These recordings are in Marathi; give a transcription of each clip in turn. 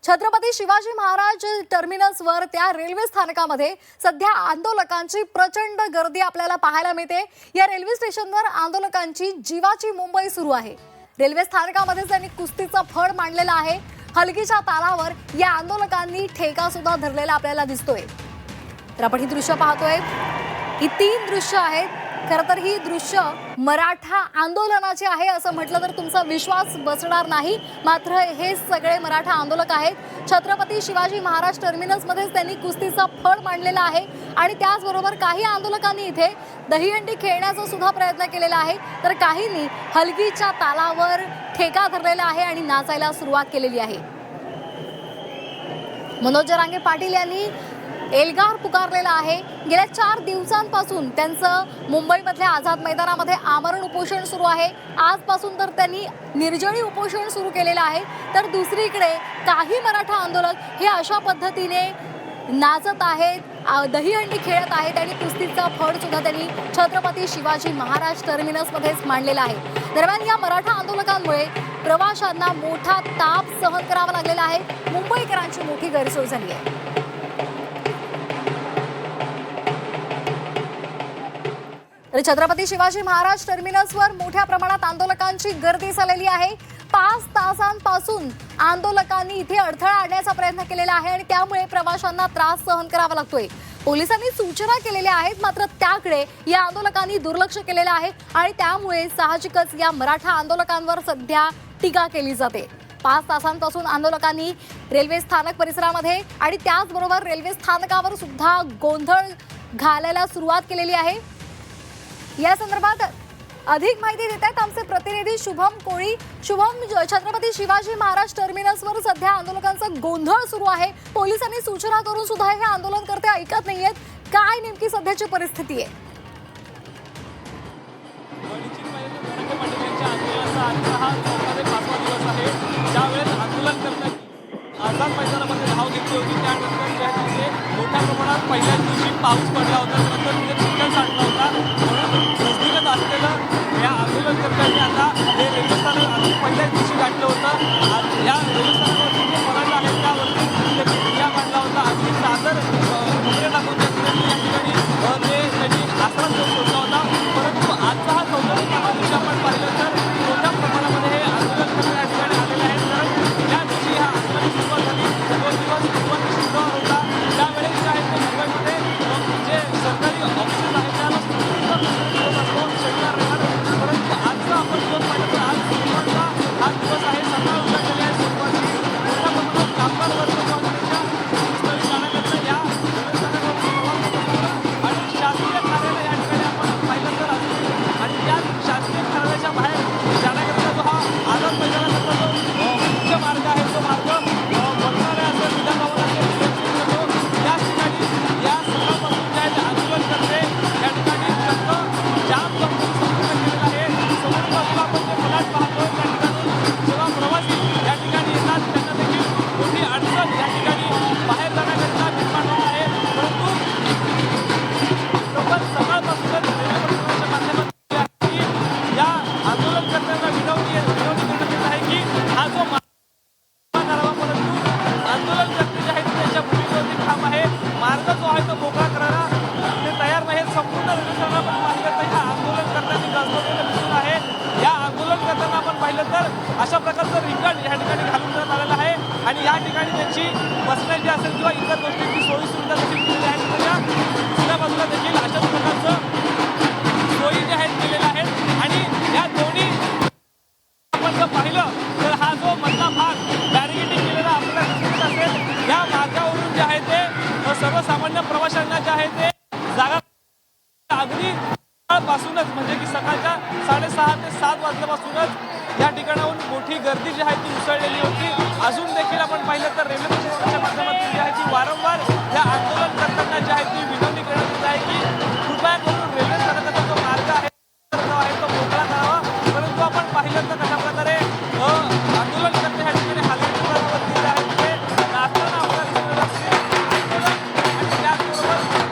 छत्रपती शिवाजी महाराज टर्मिनसवर त्या रेल्वे स्थानकामध्ये सध्या आंदोलकांची प्रचंड गर्दी आपल्याला पाहायला मिळते। या रेल्वे स्टेशनवर आंदोलकांची जीवाची मुंबई सुरू आहे। रेल्वे स्थानकामध्ये त्यांनी कुस्तीचा फड मांडलेला आहे। हलगीच्या तालावर या आंदोलकांनी ठेका सुद्धा धरलेला आपल्याला दिसतोय। तर आपण ही दृश्य पाहतोय। ही तीन दृश्य आहेत। खरं तर ही दृश्य मराठा आंदोलनाचे आहे असं म्हटलं तर तुमचा विश्वास बसणार नाही। मात्र हे सगळे मराठा आंदोलक आहेत। छत्रपती शिवाजी महाराज टर्मिनसमध्ये त्यांनी कुस्तीचा फड मांडलेला आहे आणि त्याचबरोबर काही आंदोलकांनी इथे दहीहंडी खेळण्याचा सुद्धा प्रयत्न केलेला आहे, तर काहींनी हलगीच्या तालावर ठेका धरलेला आहे आणि नाचायला सुरुवात केलेली आहे। मनोज जरांगे पाटील यांनी एल्गार पुकारलेला आहे। गेल्या 4 दिवसांपासून त्यांचं मुंबईमधल्या आझाद मैदानामध्ये आमरण उपोषण सुरू आहे। आजपासून तर त्यांनी निर्जळी उपोषण सुरू केलेलं आहे। तर दुसरीकडे काही मराठा आंदोलक हे अशा पद्धतीने नाचत आहेत, दहीहंडी खेळत आहेत आणि कुस्तीचा फड सुद्धा त्यांनी छत्रपती शिवाजी महाराज टर्मिनसमध्येच मांडलेला आहे। दरम्यान या मराठा आंदोलकांमुळे प्रवाशांना मोठा ताप सहन करावा लागलेला आहे। मुंबईकरांची मोठी गैरसोय झाली आहे। तर छत्रपती शिवाजी महाराज टर्मिनसवर मोठ्या प्रमाणात आंदोलकांची गर्दी झालेली आहे। 5 तासांपासून आंदोलकांनी इथे अडथळा आणण्याचा प्रयत्न केलेला आहे आणि त्यामुळे प्रवाशांना त्रास सहन करावा लागतोय। पोलिसांनी सूचना केलेल्या आहेत, मात्र त्याकडे या आंदोलकांनी दुर्लक्ष केलेलं आहे आणि त्यामुळे साहजिकच या मराठा आंदोलकांवर सध्या टीका केली जाते। 5 तासांपासून आंदोलकांनी रेल्वे स्थानक परिसरामध्ये आणि त्याचबरोबर रेल्वे स्थानकावर सुद्धा गोंधळ घालायला सुरुवात केलेली आहे। या संदर्भात अधिक माहिती देत आहेत आमचे प्रतिनिधी शुभम कोळी। शुभम, छत्रपती शिवाजी महाराज टर्मिनसवर सध्या आंदोलकांचा गोंधळ सुरू आहे। पोलिसांनी सूचना करून सुद्धा हे आंदोलनकर्ते ऐकत नाहीयेत। काय नेमकी सध्याची परिस्थिती आहे? आझाद मैदानामध्ये धाव घेतली होती, त्यानंतर मोठ्या प्रमाणात पहिल्याच दिवशी पाऊस पडला होता, नंतर तिथे चिखल साठला होता, म्हणून नजदीकच असलेलं या आंदोलनकर्त्यांनी आता हे रेल्वे स्थानक पहिल्याच दिवशी गाठलं होतं। या रेल्वे स्थानकावरती जे फलक आहेत त्यावरती ते क्रिया मांडला होता। अगदी सादर कपडे टाकून त्या ठिकाणी ते त्यांनी आश्रम घेऊन सोडला होता। परंतु आजचा हा 14व्या दिवशी आपण पाहिलं तर मोठ्या प्रमाणामध्ये हे आंदोलनकर्ते या ठिकाणी आलेले आहेत। कारण या दिवशी हा आंदोलन सुरुवात झाली, 2 दिवस पूर्व शुक्रवार होता। त्यावेळेस जे आहे ते मुंबईमध्ये जे सरकारी ऑफिसेस आहेत त्याला परंतु आजचा आपण दिवस पाहिलं तर आज सोमवारचा हा दिवस आहे। सकाळ उघडलेली आहे सोमवारची। मोठ्या प्रमाणात कामगार वर्ग स्थळी जाण्याकरता या आणि शासकीय कार्यालय या ठिकाणी आपण पाहिलं तर आणि या शासकीय कार्यालयाच्या बाहेर जाण्याकरता जो हा आझाद मैदानाकरता जो मुख्य मार्ग आहे तो मार्ग बघणाऱ्या असं विधान भवनाचे त्याच ठिकाणी या सकाळपासून जे आहे आंदोलन करते या ठिकाणी जाम संपूर्ण केलेला आहे। समोर बाजूला आपण जे फलाट पाहतोय त्या ठिकाणी जेव्हा प्रवासी या ठिकाणी येतात त्यांना देखील मोठी अडचण या ठिकाणी बाहेर जाण्याकरता निर्माण होत आहे। परंतु लोक सकाळपासूनच रेल्वे प्रशासनाच्या माध्यमातून या आंदोलनकर्त्यांना विनवणी करण्यात येत आहे की हा जो करावा, परंतु आंदोलनकर्ते जे आहेत त्यांच्या भूमिकेवरती ठाम आहे। मार्ग जो आहे तो मोकळा करायला ते तयार नाही। संपूर्ण रेल्वे आपण पाहिलं तर या आंदोलनकर्त्यांनी गाजवलेलं दिसून आहे। या आंदोलनकर्त्यांना आपण पाहिलं तर अशा प्रकारचं रिंगण या ठिकाणी घालून देण्यात आलेलं आहे आणि या ठिकाणी त्यांची बसण्याची असेल किंवा इतर गोष्टींची सोयी सुविधा देखील केलेली आहे। त्याच्या दुसऱ्या बाजूला देखील अशाच प्रकारचं सोयी ज्या आहेत केलेल्या आहेत आणि या दोन्ही आपण जर पाहिलं तर हा जो मधला भाग बॅरिकेडिंग केलेला आपल्याला दिसत असेल, या मार्गावरून जे आहे ते सर्वसामान्य प्रवाशांना जे आहे ते जागा अगदी पासूनच म्हणजे की सकाळच्या 6:30 ते 7 वाजल्यापासूनच या ठिकाणाहून मोठी गर्दी जी आहे ती उसळलेली होती। अजून देखील आपण पाहिलं तर रेल्वे प्रशासनाच्या माध्यमातून जी आहे ती वारंवार या आंदोलनकर्त्यांना जी आहे ती विनवणी करण्यात येत आहे की कृपया करून रेल्वे स्थानकाचा जो मार्ग आहे तो मोकळा करावा। परंतु आपण पाहिलं तर कशा प्रकारे आंदोलनकर्ते या ठिकाणी हलगर्जीपणावरती जे आहे ते नाचताना आपल्याला दिसून येतात आणि त्याचबरोबर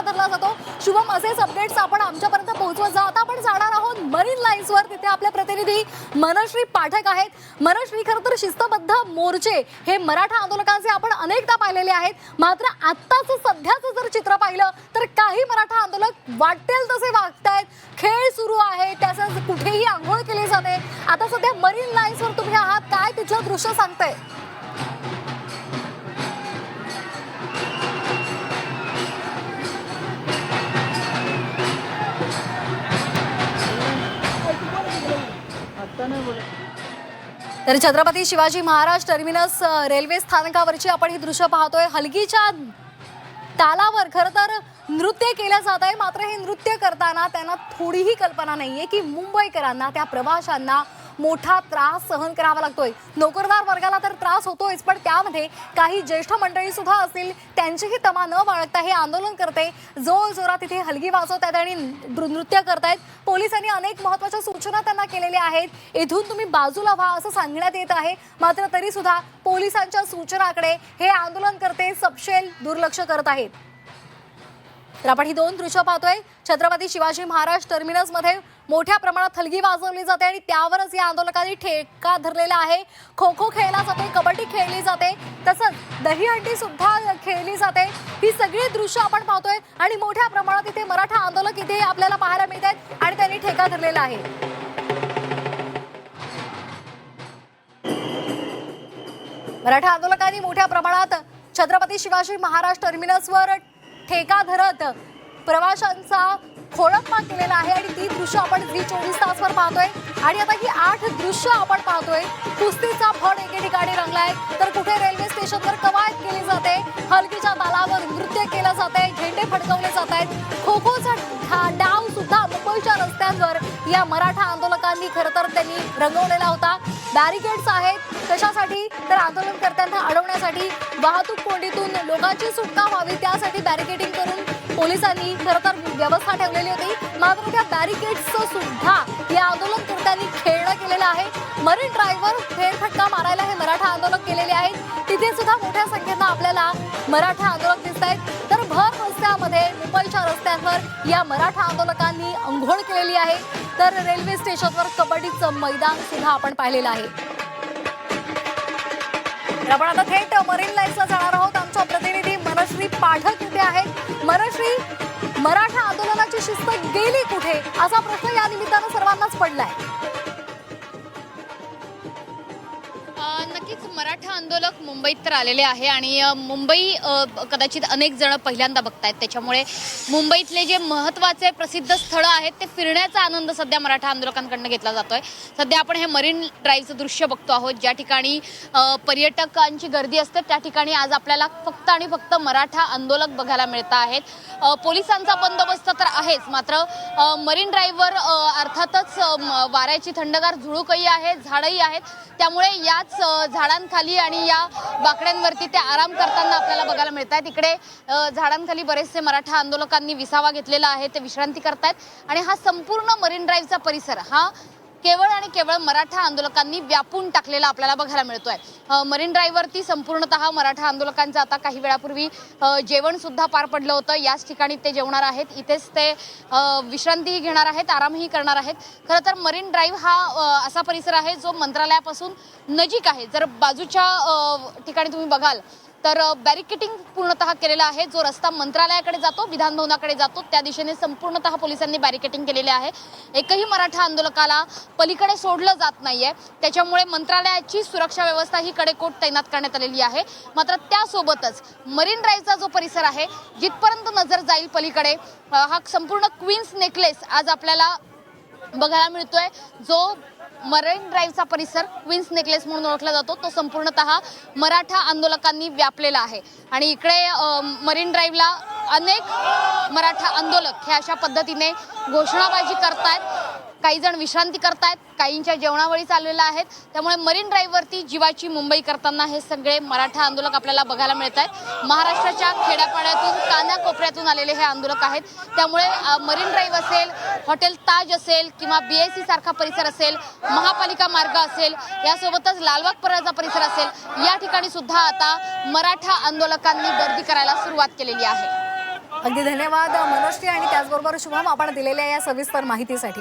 धरला जातो. शुभम, असेच अपडेट्स आपण आमच्यापर्यंत पोहोचवत जा. आता आपण जाणार आहोत मरीन लाईन्सवर. तिथे आपले प्रतिनिधी मनश्री पाठक आहेत. मनश्री, खरं तर शिस्तबद्ध मोर्चे हे मराठा आंदोलकांचे आपण अनेकदा पाहिलेले आहेत, मात्र आत्ताच सध्याचं जर चित्र पाहिलं तर काही मराठा आंदोलक वाटेल तसे वागतायत. खेळ सुरू आहे, त्याचं कुठेही आंघोळ केली जाते. आता सध्या मरीन लाईन्सवर तुम्ही आहात, काय तिथलं दृश्य सांगतंय? तर छत्रपती शिवाजी महाराज टर्मिनस रेल्वे स्थानकावरची आपण ही दृश्य पाहतोय. हलगीच्या तालावर खरं तर नृत्य केलं जात आहे, मात्र हे नृत्य करताना त्यांना थोडीही कल्पना नाहीये की मुंबईकरांना, त्या प्रवाशांना मोठा त्रास सहन करावा लागतोय. नोकरदार वर्गाला तर त्रास होतोयच, पण त्यामध्ये काही ज्येष्ठ मंडळी सुद्धा असतील, त्यांचीही तमा न बाळगता हे आंदोलन करते जोर जोरात तिथे हलगी वाजवतात आणि नृत्य करतायत. पोलिसांनी अनेक महत्त्वाच्या सूचना त्यांना केलेल्या आहेत. इथून तुम्ही बाजूला व्हा असं सांगण्यात येत आहे, मात्र तरी सुद्धा पोलिसांच्या सूचनाकडे हे आंदोलनकर्ते सपशेल दुर्लक्ष करत आहेत. तर आपण ही दोन दृश्य पाहतोय. छत्रपती शिवाजी महाराज टर्मिनस मध्ये मोठ्या प्रमाणात हलगी वाजवली जाते आणि त्यावरच या आंदोलकांनी ठेका धरलेला आहे. खो खो खेळला जाते, कबड्डी खेळली जाते, तसंच दहीहंडी सुद्धा खेळली जाते. ही सगळी दृश्य आपण पाहतोय आणि मोठ्या प्रमाणात इथे मराठा आंदोलक इथे आपल्याला पाहायला मिळत आहेत आणि त्यांनी ठेका धरलेला आहे. मराठा आंदोलकांनी मोठ्या प्रमाणात छत्रपती शिवाजी महाराज टर्मिनसवर ठेका धरत प्रवाशांचा खोळंबा केलेला आहे आणि ती दृश्य आपण झी24 तासवर पाहतोय. आणि आता ही 8 दृश्य आपण पाहतोय. कुस्तीचा फड एके ठिकाणी रंगलाय, तर कुठे रेल्वे स्टेशनवर कवायत केली जाते, हलगीच्या तालावर नृत्य केलं जाते, झेंडे फडकवले जात आहेत. खो खोचा डाव सुद्धा मुंबईच्या रस्त्यांवर या मराठा आंदोलकांनी खरं तर त्यांनी रंगवलेला होता. बॅरिकेड्स आहेत, कशासाठी तर आंदोलनकर्त्यांना अडवण्यासाठी, वाहतूक कोंडीतून लोकांची सुटका व्हावी त्यासाठी बॅरिकेडिंग करून पोलिसांनी खरं तर व्यवस्था ठेवलेली होती. मात्र त्या बॅरिकेड्सचं सुद्धा या आंदोलनकर्त्यांनी खेळणं केलेलं आहे. मरीन ड्राईव्हवर फेरफटका मारायला हे मराठा आंदोलक गेलेले आहेत. तिथे सुद्धा मोठ्या संख्येनं आपल्याला मराठा आंदोलक दिसत आहेत. तर भर रस्त्यामध्ये मुंबईच्या रस्त्यांवर या मराठा आंदोलकांनी अंघोळ केलेली आहे. तर रेल्वे स्टेशनवर कबड्डीचं मैदान सुद्धा आपण पाहिलेलं आहे. आपण आता थेट मरीन लाईन्सला जाणार आहोत. आमच्या प्रतिनिधी मनश्री पाठक इथे आहेत. मनश्री, मराठा आंदोलनाची शिस्त गेली कुठे असा प्रश्न या निमित्तानं सर्वांनाच पडलाय. नक्कीच मराठा आंदोलक मुंबईत तर आलेले आहे आणि मुंबई कदाचित अनेक जण पहिल्यांदा बघतायत. त्याच्यामुळे मुंबईतले जे महत्त्वाचे प्रसिद्ध स्थळं आहेत ते फिरण्याचा आनंद सध्या मराठा आंदोलकांकडून घेतला जातोय. सध्या आपण हे मरीन ड्राईव्हचं दृश्य बघतो आहोत, ज्या ठिकाणी पर्यटकांची गर्दी असते त्या ठिकाणी आज आपल्याला फक्त आणि फक्त मराठा आंदोलक बघायला मिळत आहेत. पोलिसांचा बंदोबस्त तर आहेच, मात्र मरीन ड्राईव्हवर अर्थातच वाऱ्याची थंडगार झुळूकही आहे, झाडंही आहेत. त्यामुळे याच झाडांखाली आणि या बाकड्यांवरती ते आराम करताना आपल्याला बघायला मिळत आहेत. इकडे झाडांखाली बरेचसे मराठा आंदोलकांनी विसावा घेतलेला आहे, ते विश्रांती करतायत आणि हा संपूर्ण मरीन ड्राईव्हचा परिसर हा केवळ आणि केवळ मराठा आंदोलकांनी व्यापून टाकलेला आपल्याला बघायला मिळतोय. मरीन ड्राईव्हवरती संपूर्णतः मराठा आंदोलकांचं आता काही वेळापूर्वी जेवण सुद्धा पार पडलं होतं. याच ठिकाणी ते जेवणार आहेत, इथेच ते विश्रांतीही घेणार आहेत, आरामही करणार आहेत. खरं तर मरीन ड्राईव्ह हा असा परिसर आहे जो मंत्रालयापासून नजीक आहे. जर बाजूच्या ठिकाणी तुम्ही बघाल तर बॅरिकेटिंग पूर्णतः केलेला आहे. जो रस्ता मंत्रालयाकडे जातो, विधान भवनाकडे जातो, त्या दिशेने संपूर्णतः पोलिसांनी बॅरिकेटिंग केलेले आहे. एकही मराठा आंदोलकाला पलीकडे सोडलं जात नाहीये. त्याच्यामुळे मंत्रालयाची सुरक्षा व्यवस्था ही कडेकोट तैनात करण्यात आलेली आहे. मात्र त्यासोबतच मरीन ड्राईव्हचा जो परिसर आहे, जिथपर्यंत नजर जाईल पलीकडे, हा संपूर्ण क्वीन्स नेकलेस आज आपल्याला बघायला मिळतोय. जो मरीन ड्राईव्हचा परिसर क्वीन्स नेकलेस म्हणून ओळखला जातो, तो संपूर्णतः मराठा आंदोलकांनी व्यापलेला आहे. आणि इकडे मरीन ड्राईव्हला अनेक मराठा आंदोलक हे अशा पद्धतीने घोषणाबाजी करतायत. काही जण विश्रांती करतायत, काहींच्या जेवणावळी चाललेल्या आहेत. त्यामुळे मरीन ड्राईव्हवरती जीवाची मुंबई करताना हे सगळे मराठा आंदोलक आपल्याला बघायला मिळत आहेत. महाराष्ट्राच्या खेड्यापाड्यातून, कानाकोपऱ्यातून आलेले हे आंदोलक आहेत. त्यामुळे मरीन ड्राईव्ह असेल, हॉटेल ताज असेल किंवा BIC सारखा परिसर असेल, महापालिका मार्ग असेल, यासोबतच लालबाग परळचा परिसर असेल, या ठिकाणी सुद्धा आता मराठा आंदोलकांनी गर्दी करायला सुरुवात केलेली आहे. अगदी धन्यवाद मनोश्री आणि त्याचबरोबर शुभम आपण दिलेल्या या सविस्तर माहितीसाठी.